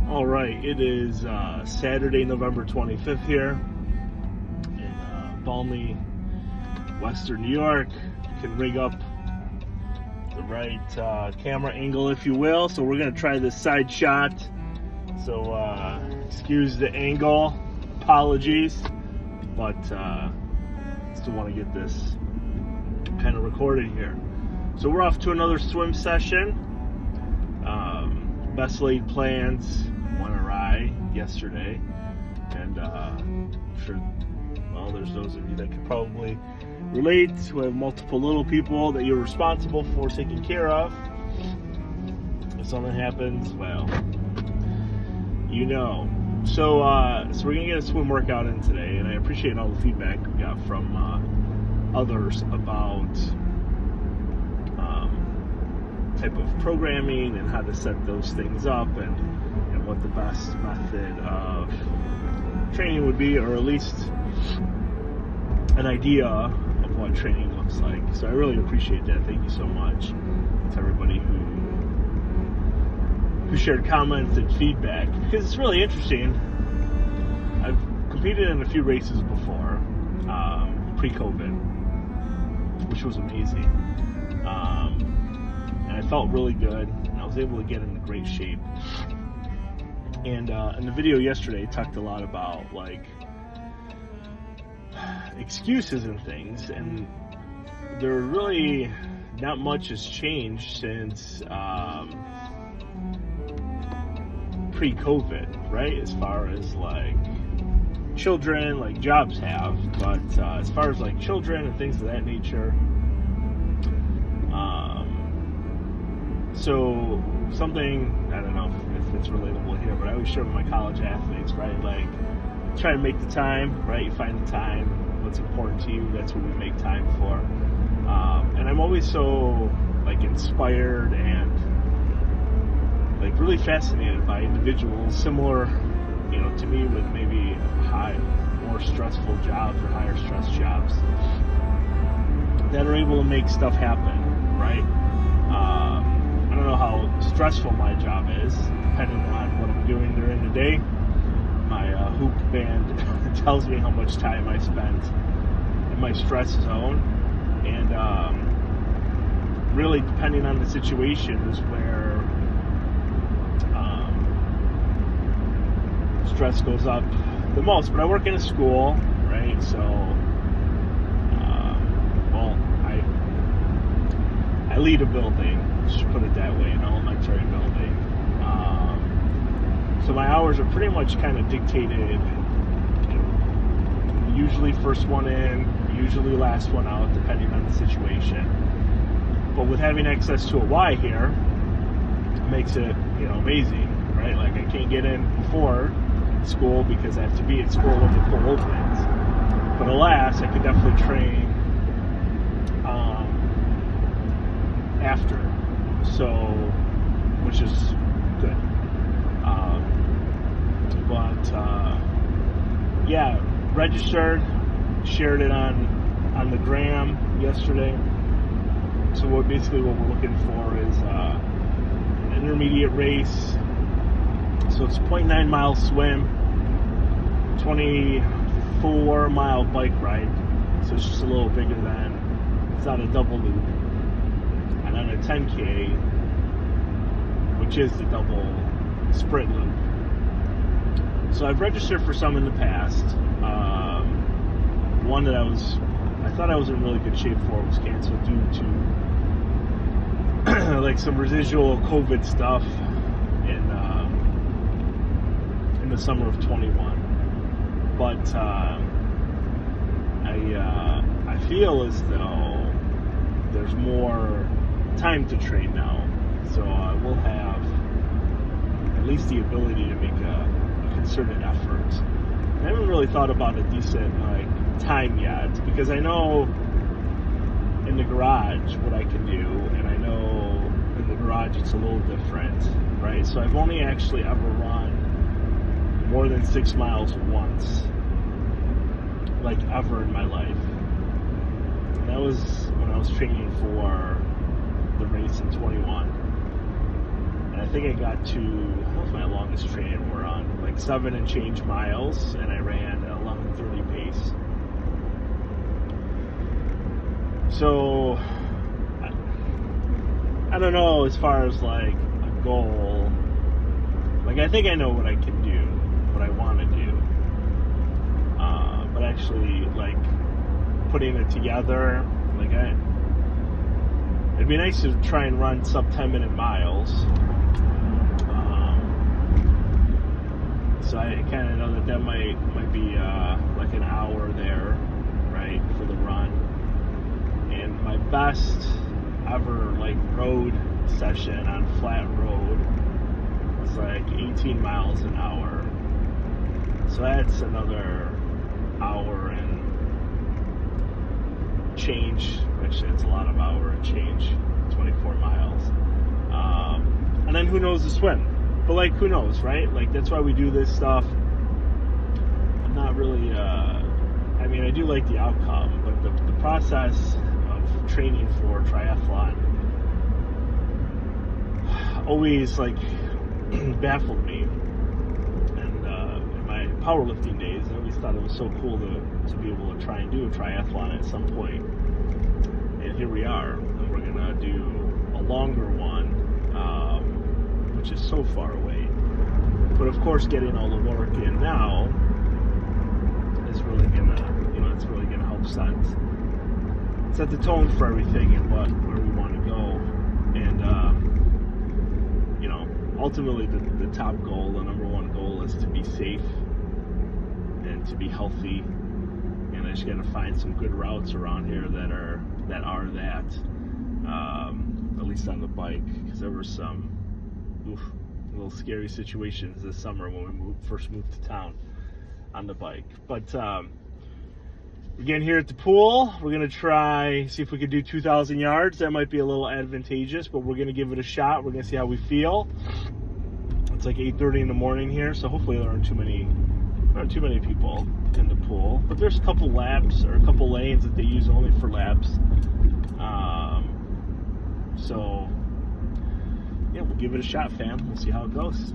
All right, it is Saturday, November 25th here in balmy Western New York. You can rig up the right camera angle, if you will. So we're going to try this side shot. So excuse the angle, apologies, but still want to get this kind of recorded here. So we're off to another swim session. Best laid plans went awry yesterday, and I'm sure, well, there's those of you that could probably relate, who have multiple little people that you're responsible for taking care of. If something happens, well, you know. So we're gonna get a swim workout in today, and I appreciate all the feedback we got from others about type of programming and how to set those things up, and what the best method of training would be, or at least an idea of what training looks like. So I really appreciate that. Thank you so much to everybody who shared comments and feedback, because it's really interesting. I've competed in a few races before, pre-COVID, which was amazing. And I felt really good, and I was able to get into great shape. And in the video yesterday, I talked a lot about like excuses and things, and there really not much has changed since pre-COVID, right? As far as like children, like jobs have, but as far as like children and things of that nature. So something, I don't know if it's relatable here, but I always share with my college athletes, right? Like, try to make the time, right? You find the time, what's important to you, that's what we make time for. And I'm always so like inspired and like really fascinated by individuals similar, you know, to me, with maybe more stressful jobs or higher stress jobs that are able to make stuff happen, right? I don't know how stressful my job is, depending on what I'm doing during the day. My hoop band tells me how much time I spent in my stress zone, and really depending on the situations where stress goes up the most. But I work in a school, right? So, I lead a building, let's just put it that way, an elementary building. So my hours are pretty much kind of dictated, you know, usually first one in, usually last one out, depending on the situation. But with having access to a Y here, it makes it, you know, amazing, right? Like, I can't get in before school because I have to be at school when the pool opens. But alas, I could definitely train after, so, which is good. Yeah, registered, shared it on the gram yesterday. So what we're looking for is an intermediate race. So it's 0.9 mile swim, 24 mile bike ride. So it's just a little bigger than, it's not a double loop. And then a 10K, which is the double sprint loop. So I've registered for some in the past. One that I thought I was in really good shape for was canceled due to like some residual COVID stuff in the summer of 21. But I feel as though there's more time to train now, so I will have at least the ability to make a concerted effort. I haven't really thought about a decent like time yet, because I know in the garage what I can do, and I know in the garage it's a little different, right? So I've only actually ever run more than 6 miles once, like ever in my life. And that was when I was training for the race in 21. And I think I got to, what was my longest this training we're on, like 7 and change miles, and I ran at 11:30 pace. So I don't know as far as like a goal. Like I think I know what I can do, what I want to do, but actually like putting it together, like it'd be nice to try and run sub 10-minute miles. So I kind of know that might be like an hour there, right, for the run. And my best ever like road session on flat road was like 18 miles an hour. So that's another hour and change. Actually, it's a lot of hour and change, 24 miles. And then who knows the swim? But like, who knows, right? Like, that's why we do this stuff. I'm not really, I mean, I do like the outcome, but the process of training for triathlon always, like, baffled me. And in my powerlifting days, I always thought it was so cool to be able to try and do a triathlon at some point. And here we are, and we're going to do a longer one, which is so far away. But of course, getting all the work in now is really gonna, it's really gonna help set the tone for everything and where we want to go. And ultimately, the top goal, the number one goal, is to be safe and to be healthy. And I just got to find some good routes around here that are at least on the bike, because there were some little scary situations this summer when we first moved to town on the bike. But again, here at the pool, we're going to see if we can do 2,000 yards. That might be a little advantageous, but we're going to give it a shot. We're going to see how we feel. It's like 8:30 in the morning here, so hopefully there aren't too many people in the pool. But there's a couple laps or a couple lanes that they use only for laps. So yeah, we'll give it a shot, fam. We'll see how it goes.